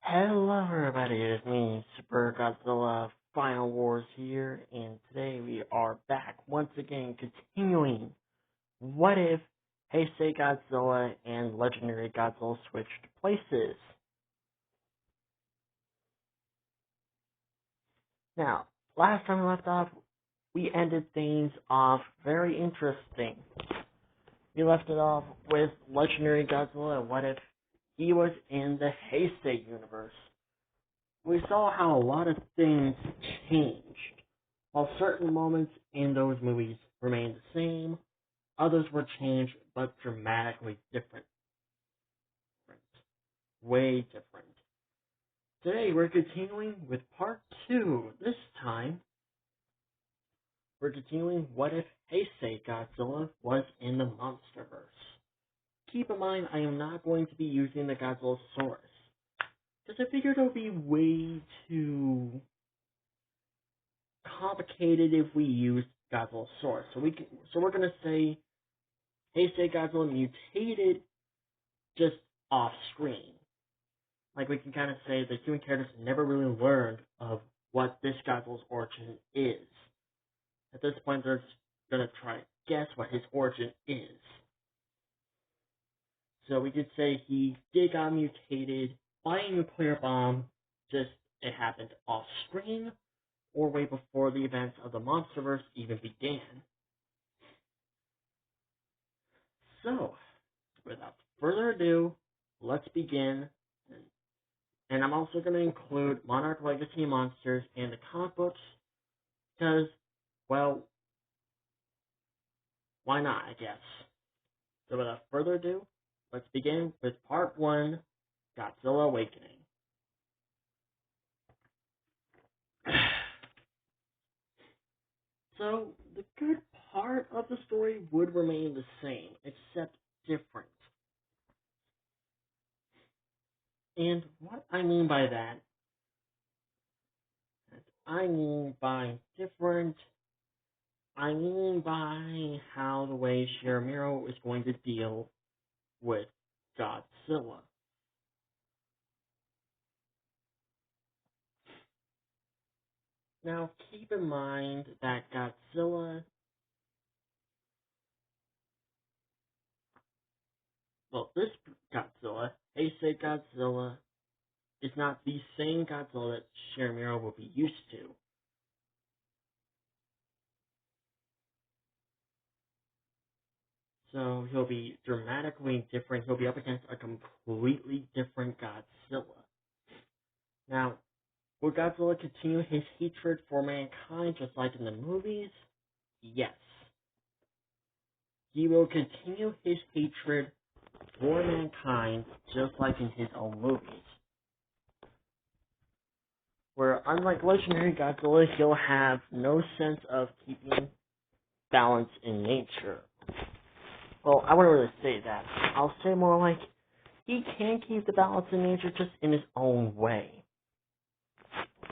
Hello everybody, it's me, Super Godzilla Final Wars here, and today we are back once again continuing What If Heisei Godzilla and Legendary Godzilla switched places. Now, last time we left off, we ended things off very interesting. We left it off with Legendary Godzilla and what if he was in the Heisei universe. We saw how a lot of things changed. While certain moments in those movies remained the same, others were changed but dramatically different. Way different. Today we're continuing with part 2. This time, we're continuing what if Heisei Godzilla was in the monsterverse. Keep in mind, I am not going to be using the Godzilla source, because I figured it would be way too complicated if we use Godzilla source. So we're gonna say Heisei Godzilla mutated just off screen. Like we can kind of say the human characters never really learned of what this Godzilla's origin is. At this point, they're just gonna try to guess what his origin is. So we could say he did got mutated by a nuclear bomb, just it happened off screen, or way before the events of the monsterverse even began. So, without further ado, let's begin. And I'm also going to include Monarch Legacy Monsters and the comic books, because, well, why not, I guess. So without further ado, let's begin with Part 1, Godzilla Awakening. So, the good part of the story would remain the same, except different. And what I mean by that, I mean by different, I mean by how the way Shiramiro is going to deal with Godzilla. Now, keep in mind that Godzilla, well, this Godzilla, Heisei Godzilla, is not the same Godzilla that Shiramiro will be used to. So he'll be dramatically different. He'll be up against a completely different Godzilla. Now, will Godzilla continue his hatred for mankind just like in the movies? Yes. He will continue his hatred for mankind just like in his own movies. Where, unlike Legendary Godzilla, he'll have no sense of keeping balance in nature. Well, I wouldn't really say that. I'll say more like, he can keep the balance in nature just in his own way.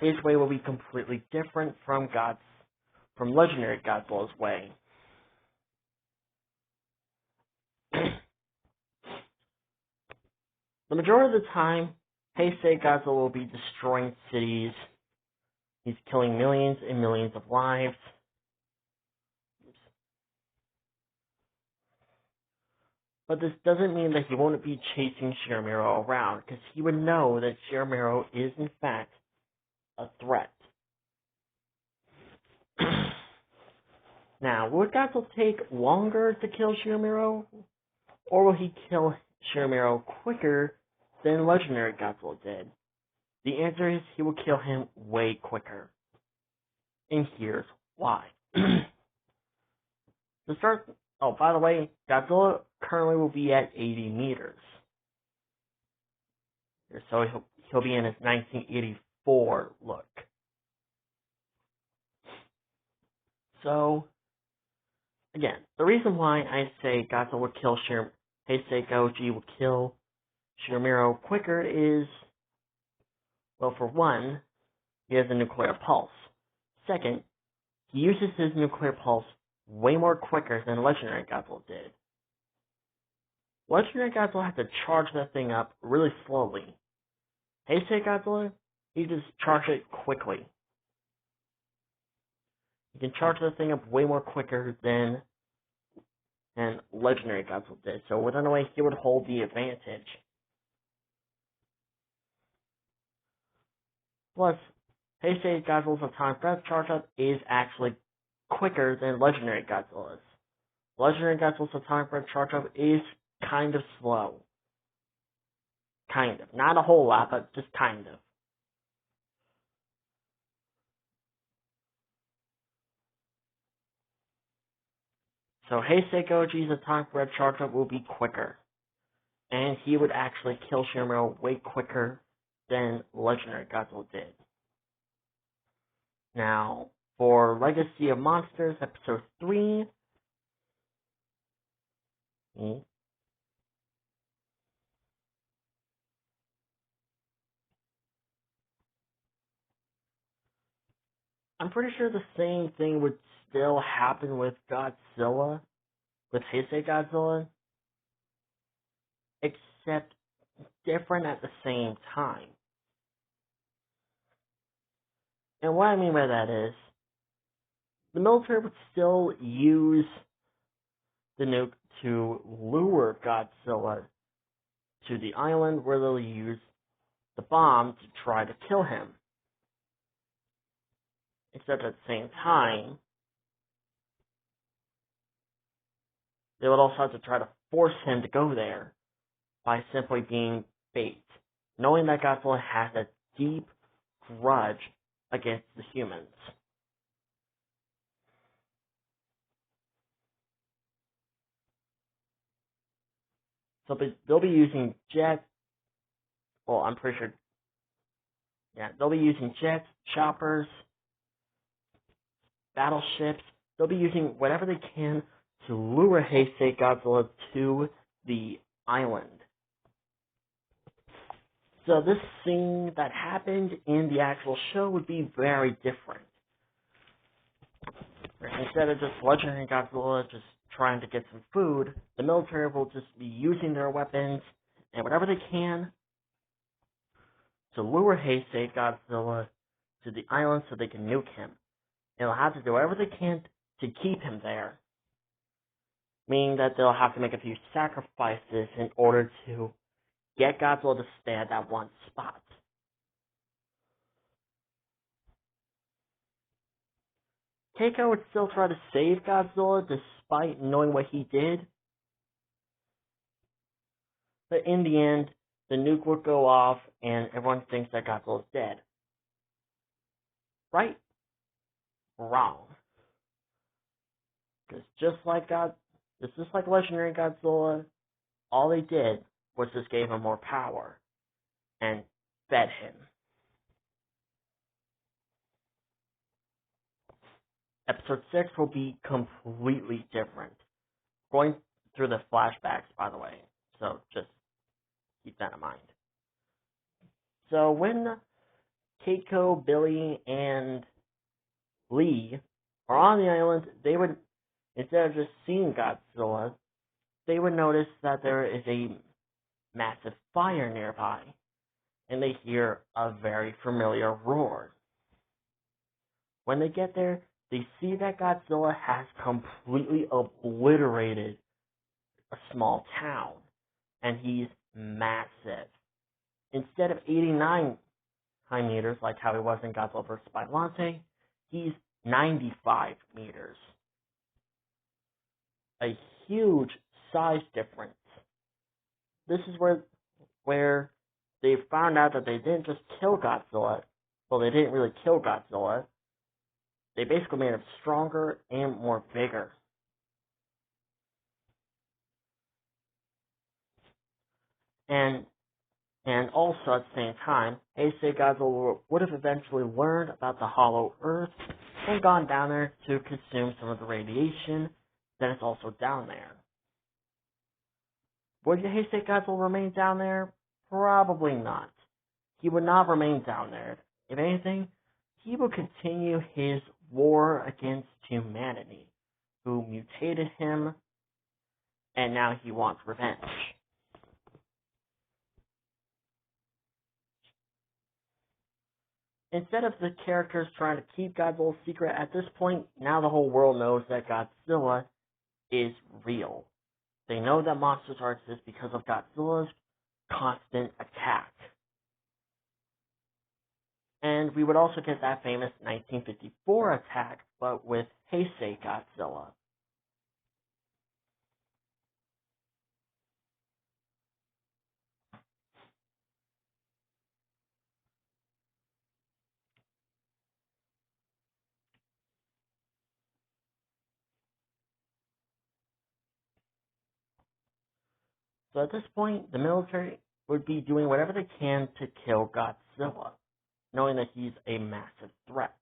His way will be completely different from Legendary Godzilla's way. The majority of the time, Heisei Godzilla will be destroying cities. He's killing millions and millions of lives. But this doesn't mean that he won't be chasing Shiramiro around, because he would know that Shiramiro is in fact a threat. Now, will Godzilla take longer to kill Shiramiro, or will he kill Shiramiro quicker than Legendary Godzilla did? The answer is he will kill him way quicker. And here's why. To start, oh, by the way, Godzilla currently will be at 80 meters. So he'll be in his 1984 look. So, again, the reason why I say Godzilla will kill Heisei Goji will kill Shiramiro quicker is, well, for one, he has a nuclear pulse. Second, he uses his nuclear pulse way more quicker than Legendary Godzilla did. Legendary Godzilla had to charge that thing up really slowly. Heisei Godzilla, he just charged it quickly. You can charge the thing up way more quicker than Legendary Godzilla did, so within a way he would hold the advantage. Plus, Heisei Godzilla's atomic breath charge up is actually quicker than Legendary Godzilla's. Legendary Godzilla's atomic breath charge up is kind of slow. Kind of. Not a whole lot, but just kind of. So Heisei Goji's atomic breath charge up will be quicker. And he would actually kill Shimura way quicker than Legendary Godzilla did. Now, for Legacy of Monsters, Episode 3, I'm pretty sure the same thing would still happen with Godzilla, with Heisei Godzilla, except different at the same time. And what I mean by that is, the military would still use the nuke to lure Godzilla to the island where they'll use the bomb to try to kill him. Except at the same time, they would also have to try to force him to go there by simply being bait, knowing that Godzilla has a deep grudge against the humans. So they'll be using jets, well, I'm pretty sure, yeah, they'll be using jets, choppers, battleships, they'll be using whatever they can to lure Heisei Godzilla to the island. So this scene that happened in the actual show would be very different. Instead of just Legendary Godzilla just trying to get some food, the military will just be using their weapons and whatever they can to lure Heisei Godzilla to the island so they can nuke him. And they'll have to do whatever they can to keep him there. Meaning that they'll have to make a few sacrifices in order to get Godzilla to stay at that one spot. Keiko would still try to save Godzilla despite knowing what he did. But in the end, the nuke would go off and everyone thinks that Godzilla's dead. Right? Wrong. Because just like Legendary Godzilla, all they did was just gave him more power and fed him. Episode 6 will be completely different. Going through the flashbacks, by the way, so just keep that in mind. So when Keiko, Billy, and Lee are on the island, they would, instead of just seeing Godzilla, they would notice that there is a massive fire nearby, and they hear a very familiar roar. When they get there, they see that Godzilla has completely obliterated a small town, and he's massive. Instead of 89 high meters, like how he was in Godzilla vs. Biollante, he's 95 meters. A huge size difference. This is where they found out that they didn't just kill Godzilla. Well, they didn't really kill Godzilla. They basically made him stronger and more bigger. And also at the same time, Heisei Godzilla would have eventually learned about the Hollow Earth and gone down there to consume some of the radiation that is also down there. Would Heisei Godzilla remain down there? Probably not. He would not remain down there. If anything, he will continue his war against humanity, who mutated him, and now he wants revenge. Instead of the characters trying to keep Godzilla's secret at this point, now the whole world knows that Godzilla is real. They know that monsters are exist because of Godzilla's constant attack. And we would also get that famous 1954 attack, but with Heisei Godzilla. So at this point, the military would be doing whatever they can to kill Godzilla, knowing that he's a massive threat.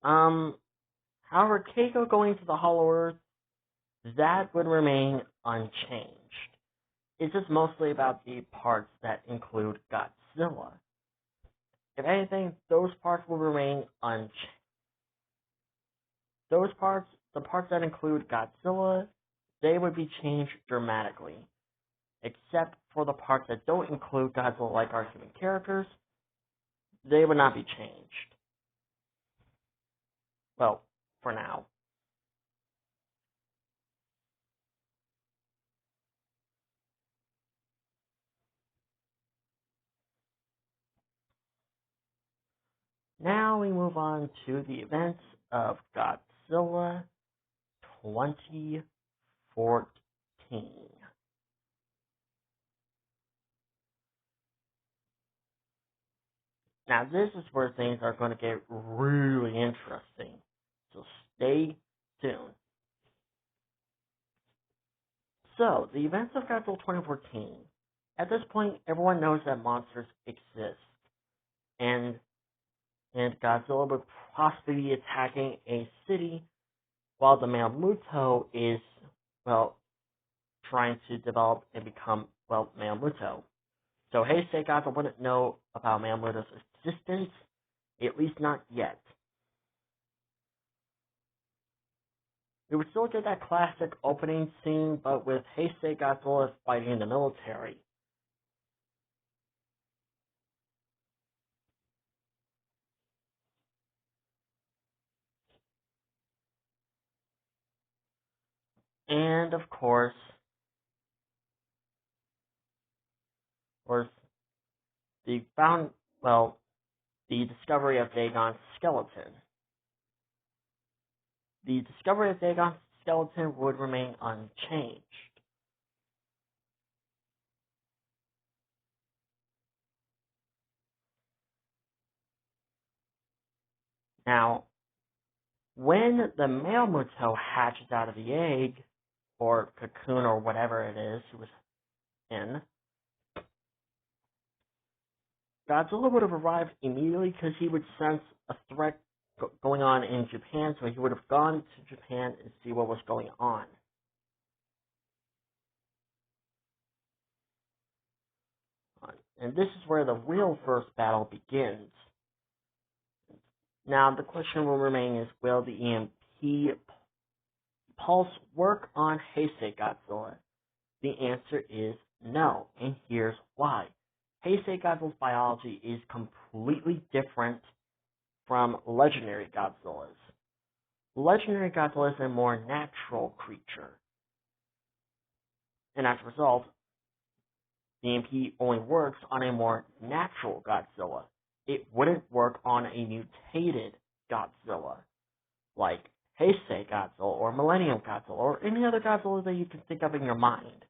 However, Keiko going to the Hollow Earth, that would remain unchanged. It's just mostly about the parts that include Godzilla. If anything, those parts will remain unchanged. Those parts, the parts that include Godzilla, they would be changed dramatically. Except for the parts that don't include Godzilla, like our human characters, they would not be changed. Well, for now. Now we move on to the events of Godzilla 2014. Now this is where things are going to get really interesting, so stay tuned. So, the events of Godzilla 2014. At this point, everyone knows that monsters exist, and Godzilla would possibly be attacking a city while the male Muto is, well, trying to develop and become, well, male Muto. So Heisei Godzilla wouldn't know about male Muto's existence, at least not yet. We would still get that classic opening scene, but with Heisei Godzilla fighting in the military. And of course, the discovery of Dagon's skeleton. The discovery of Dagon's skeleton would remain unchanged. Now, when the male Muto hatches out of the egg, or cocoon, or whatever it is he was in, Godzilla would have arrived immediately because he would sense a threat going on in Japan, so he would have gone to Japan and see what was going on. And this is where the real first battle begins. Now, the question will remain is, will the EMP pulse work on Heisei Godzilla? The answer is no, and here's why. Heisei Godzilla's biology is completely different from legendary Godzilla's. Legendary Godzilla is a more natural creature, and as a result, the EMP only works on a more natural Godzilla. It wouldn't work on a mutated Godzilla, like Heisei Godzilla or Millennium Godzilla or any other Godzilla that you can think of in your mind.